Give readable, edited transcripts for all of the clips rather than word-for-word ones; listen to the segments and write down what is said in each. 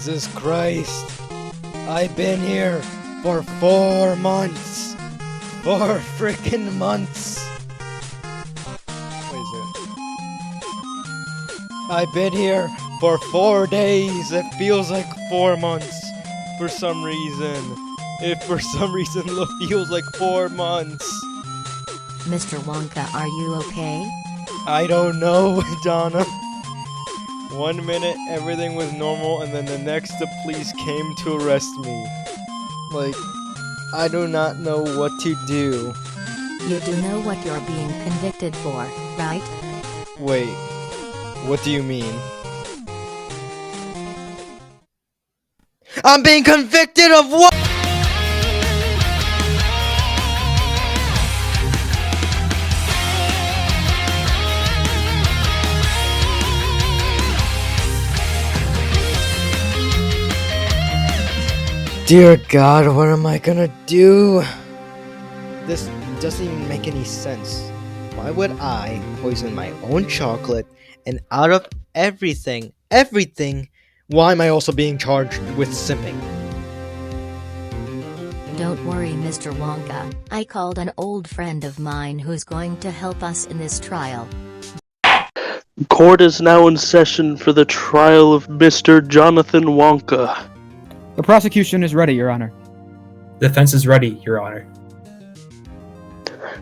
Jesus Christ. I've been here for 4 months. 4 freaking months. What is it? I've been here for 4 days. It feels like 4 months for some reason. If for some reason it feels like 4 months. Mr. Wonka, are you okay? I don't know, Donna. 1 minute everything was normal, and then the next the police came to arrest me. Like, I do not know what to do. You do know what you're being convicted for, right? Wait, what do you mean? I'm being convicted of what? Dear God, what am I gonna do? This doesn't even make any sense. Why would I poison my own chocolate, and out of everything, why am I also being charged with simping? Don't worry, Mr. Wonka. I called an old friend of mine who's going to help us in this trial. Court is now in session for the trial of Mr. Jonathan Wonka. The prosecution is ready, Your Honor. Defense is ready, Your Honor.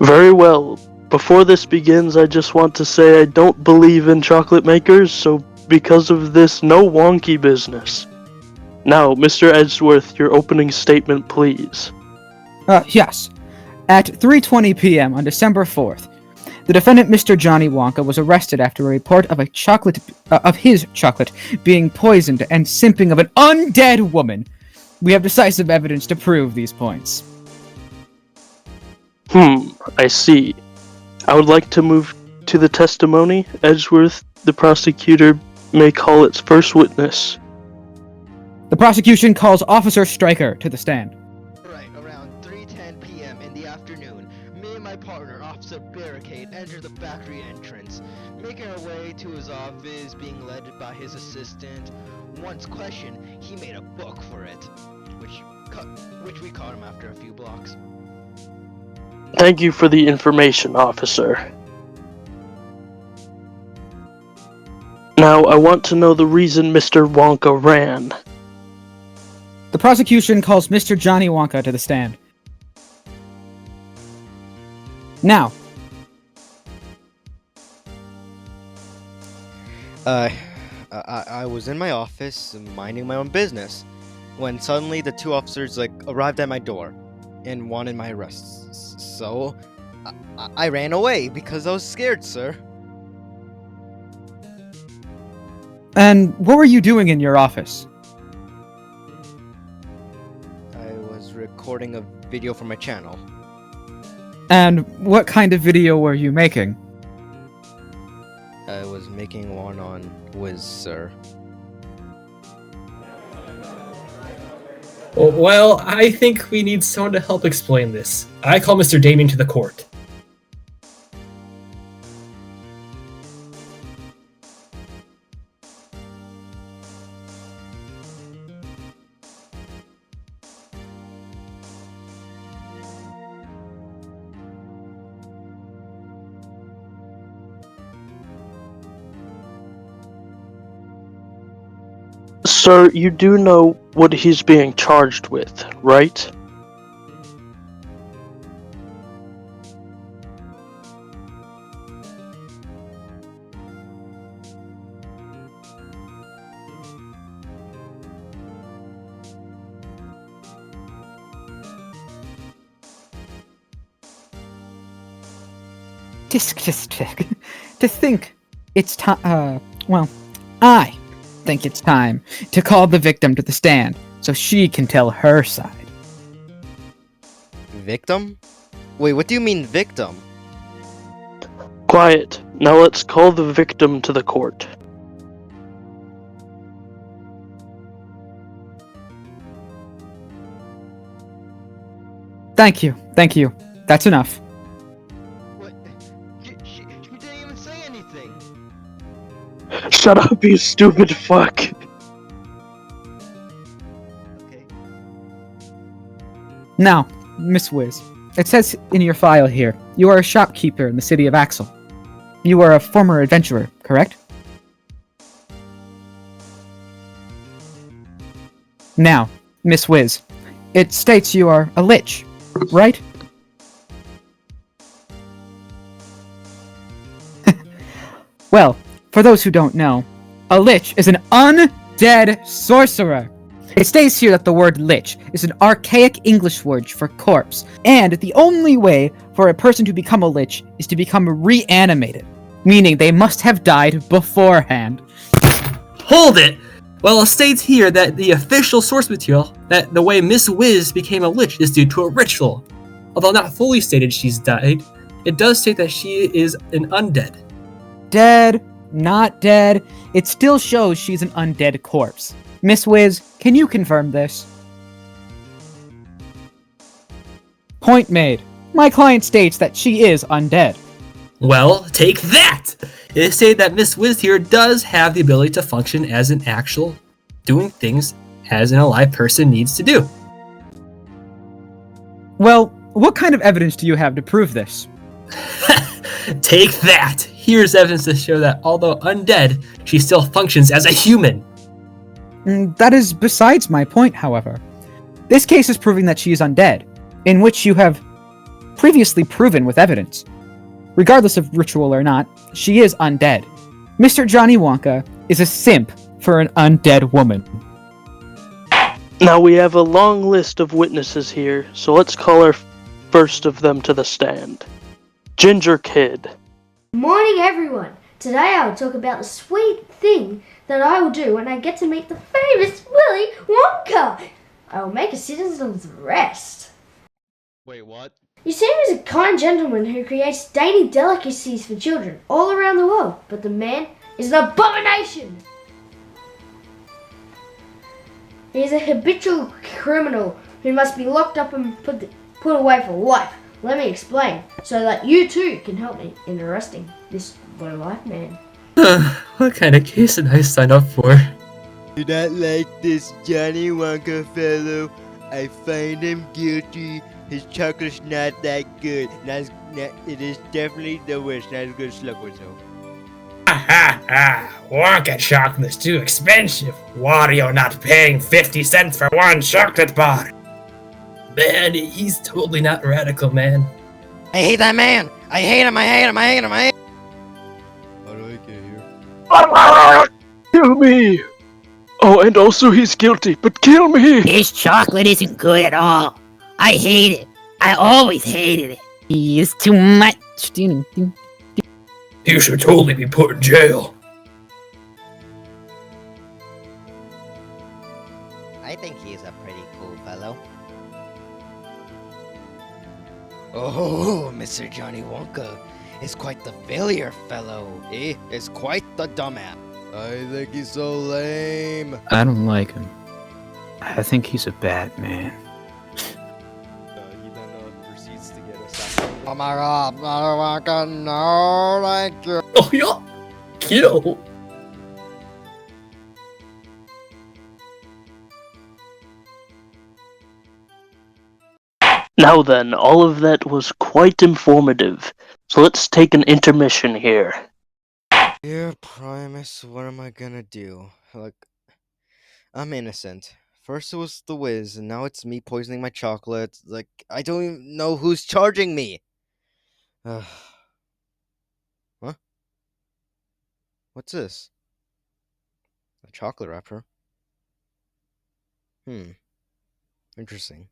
Very well. Before this begins, I just want to say I don't believe in chocolate makers, so because of this, no wonky business. Now, Mr. Edgeworth, your opening statement, please. Yes. At 3:20 p.m. on December 4th, the defendant, Mr. Jonny Wonka, was arrested after a report of his chocolate being poisoned and simping of an undead woman. We have decisive evidence to prove these points. I see. I would like to move to the testimony. Edgeworth, the prosecutor, may call its first witness. The prosecution calls Officer Stryker to the stand. Right, around 3:10 p.m. in the afternoon, me and my partner, Officer Barricade, entered the factory entrance, making our way to his office, being led by his assistant. Once questioned, he made a book for it, which we caught him after a few blocks. Thank you for the information, officer. Now, I want to know the reason Mr. Wonka ran. The prosecution calls Mr. Jonny Wonka to the stand. Now. I was in my office, minding my own business, when suddenly the 2 officers, arrived at my door and wanted my arrest. So, I ran away because I was scared, sir. And what were you doing in your office? I was recording a video for my channel. And what kind of video were you making? I was making one on Wiz, sir. Well, I think we need someone to help explain this. I call Mr. Damien to the court. Sir, you do know what he's being charged with, right? To think it's time, I think it's time to call the victim to the stand so she can tell her side. Victim? Wait, what do you mean, victim? Quiet. Now let's call the victim to the court. Thank you. That's enough. What? She didn't even say anything. Shut up, you stupid fuck! Now, Miss Wiz, it says in your file here, you are a shopkeeper in the city of Axel. You are a former adventurer, correct? Now, Miss Wiz, it states you are a lich, right? Well, for those who don't know, a lich is an undead sorcerer. It states here that the word lich is an archaic English word for corpse, and the only way for a person to become a lich is to become reanimated, meaning they must have died beforehand. Hold it! Well, it states here that the official source material, that the way Miss Wiz became a lich is due to a ritual. Although not fully stated she's died, it does state that she is an undead. Dead, not dead, it still shows she's an undead corpse. Miss Wiz, can you confirm this? Point made. My client states that she is undead. Well, take that! It is stated that Miss Wiz here does have the ability to function as an actual doing things as an alive person needs to do. Well, what kind of evidence do you have to prove this? Take that! Here's evidence to show that although undead, she still functions as a human. That is besides my point, however. This case is proving that she is undead, in which you have previously proven with evidence. Regardless of ritual or not, she is undead. Mr. Jonny Wonka is a simp for an undead woman. Now we have a long list of witnesses here, so let's call our first of them to the stand. Ginger Kid. Morning, everyone! Today I will talk about the sweet thing that I will do when I get to meet the famous Willy Wonka! I will make a citizen's arrest. Wait, what? You see him as a kind gentleman who creates dainty delicacies for children all around the world, but the man is an abomination! He is a habitual criminal who must be locked up and put away for life. Let me explain, so that you too can help me in arresting this low-life man. What kind of case did I sign up for? Do not like this Jonny Wonka fellow. I find him guilty. His chocolate's not that good. It is definitely the worst. Not as good as Slugworth though. Wonka chocolate's too expensive. Why are you not paying 50 cents for one chocolate bar? Man, he's totally not radical, man. I hate that man. I hate him. I hate him. I hate him. I hate him. How do I get here? Kill me! Oh, and also he's guilty, but kill me! His chocolate isn't good at all. I hate it. I always hated it. He is too much. You should totally be put in jail. I think he's a pretty cool fellow. Oh, Mr. Jonny Wonka is quite the failure fellow. He is quite the dumbass. I think he's so lame. I don't like him. I think he's a bad man. He then proceeds to get assassinated. Oh my god, Jonny Wonka, no, thank you. Oh yeah, kill. Now then, all of that was quite informative, so let's take an intermission here. Dear Primus, what am I gonna do? Look, I'm innocent. First it was the Wiz, and now it's me poisoning my chocolate. Like, I don't even know who's charging me. Huh? What's this? A chocolate wrapper? Interesting.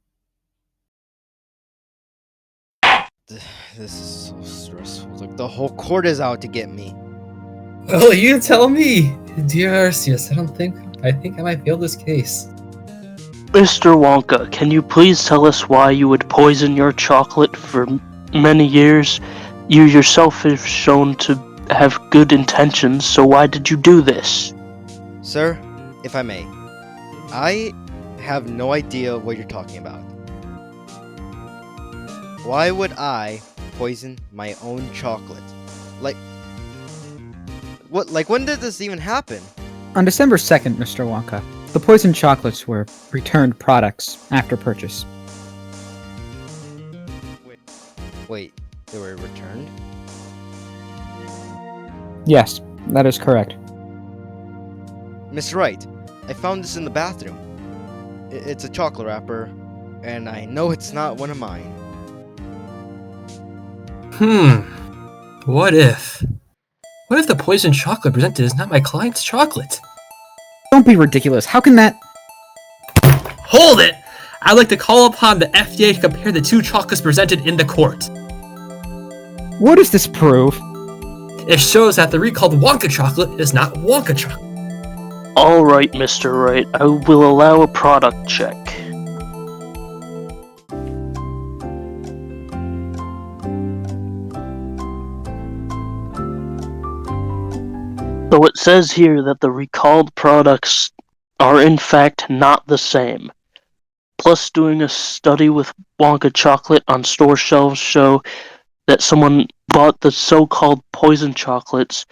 This is so stressful. Like, the whole court is out to get me. Well, you tell me. Dear Arceus, I think I might fail this case. Mr. Wonka, can you please tell us why you would poison your chocolate for many years? You yourself have shown to have good intentions, so why did you do this? Sir, if I may, I have no idea what you're talking about. Why would I poison my own chocolate? Like, what? Like, when did this even happen? On December 2nd, Mr. Wonka, the poisoned chocolates were returned products after purchase. Wait, they were returned? Yes, that is correct. Mr. Wright, I found this in the bathroom. It's a chocolate wrapper, and I know it's not one of mine. What if? What if the poisoned chocolate presented is not my client's chocolate? Don't be ridiculous. How can that... Hold it! I'd like to call upon the FDA to compare the two chocolates presented in the court. What does this prove? It shows that the recalled Wonka chocolate is not Wonka chocolate. Alright, Mr. Wright, I will allow a product check. So it says here that the recalled products are in fact not the same. Plus, doing a study with Wonka chocolate on store shelves show that someone bought the so-called poison chocolates,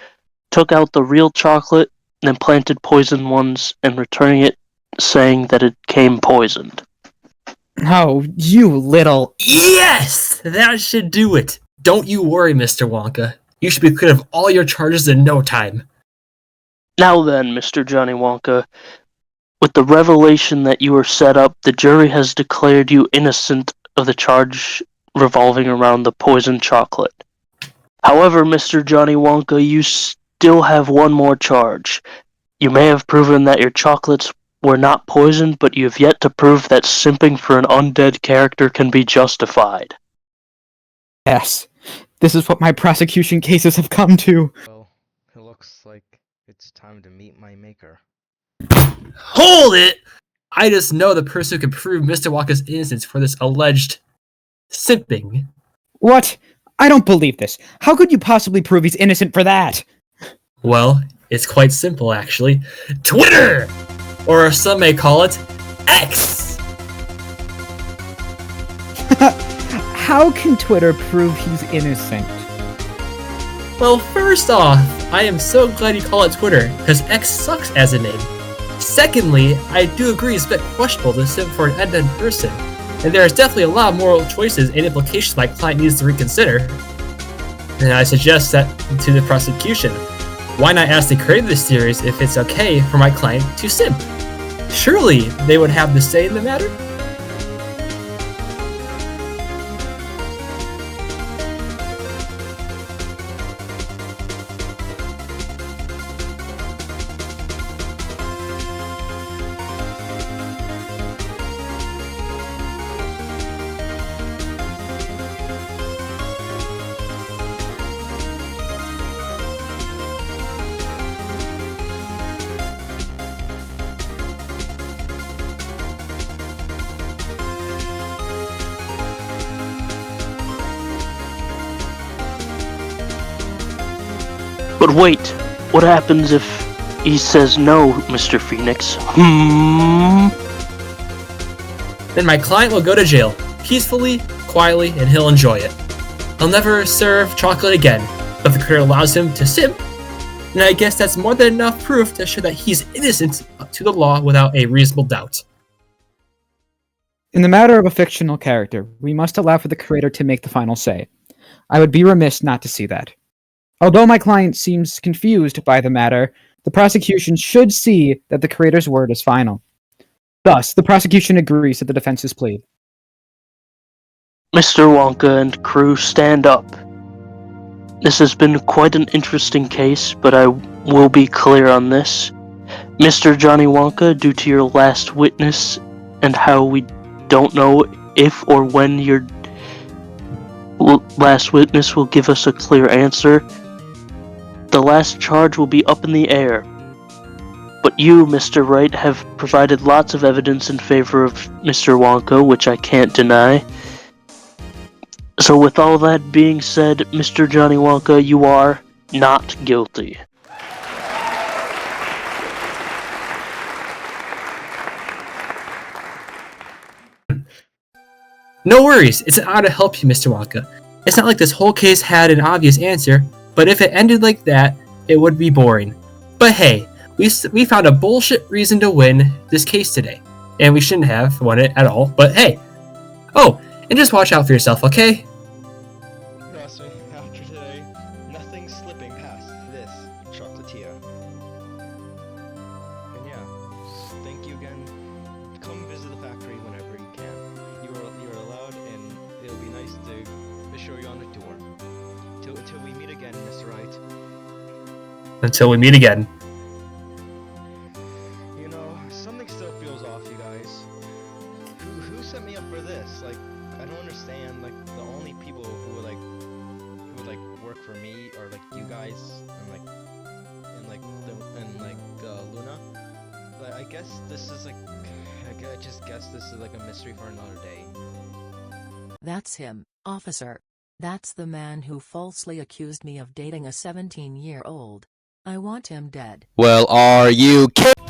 took out the real chocolate, then planted poison ones, and returning it saying that it came poisoned. Oh, you little... Yes! That should do it. Don't you worry, Mr. Wonka. You should be cleared of all your charges in no time. Now then, Mr. Johnny Wonka, with the revelation that you were set up, the jury has declared you innocent of the charge revolving around the poisoned chocolate. However, Mr. Johnny Wonka, you still have one more charge. You may have proven that your chocolates were not poisoned, but you have yet to prove that simping for an undead character can be justified. Yes. This is what my prosecution cases have come to. Well, it looks like it's time to meet my maker. Hold it! I just know the person who can prove Mr. Wonka's innocence for this alleged simping. What? I don't believe this. How could you possibly prove he's innocent for that? Well, it's quite simple, actually. Twitter! Or as some may call it, X! How can Twitter prove he's innocent? Well, first off, I am so glad you call it Twitter, because X sucks as a name. Secondly, I do agree it's a bit questionable to simp for an undead person, and there is definitely a lot of moral choices and implications my client needs to reconsider. And I suggest that to the prosecution, why not ask the creator of this series if it's okay for my client to simp? Surely they would have the say in the matter? But wait, what happens if he says no, Mr. Phoenix? Then my client will go to jail, peacefully, quietly, and he'll enjoy it. He'll never serve chocolate again, but the creator allows him to simp, and I guess that's more than enough proof to show that he's innocent to the law without a reasonable doubt. In the matter of a fictional character, we must allow for the creator to make the final say. I would be remiss not to see that. Although my client seems confused by the matter, the prosecution should see that the creator's word is final. Thus, the prosecution agrees to the defense's plea. Mr. Wonka and crew, stand up. This has been quite an interesting case, but I will be clear on this. Mr. Johnny Wonka, due to your last witness and how we don't know if or when your last witness will give us a clear answer, the last charge will be up in the air. But you, Mr. Wright, have provided lots of evidence in favor of Mr. Wonka, which I can't deny. So with all that being said, Mr. Johnny Wonka, you are not guilty. No worries, it's an honor to help you, Mr. Wonka. It's not like this whole case had an obvious answer, but if it ended like that, it would be boring. But hey, we found a bullshit reason to win this case today, and we shouldn't have won it at all, but hey. Oh, and just watch out for yourself, okay? show you on the door. Till we meet again, Mr. Wright. Until we meet again. You know, something still feels off, you guys. Who set me up for this? Like, I don't understand. Like, the only people who would work for me are like you guys and Luna. But I guess this is like, I just guess this is like a mystery for another day. That's him, officer. That's the man who falsely accused me of dating a 17-year-old. I want him dead. Well, are you kidding?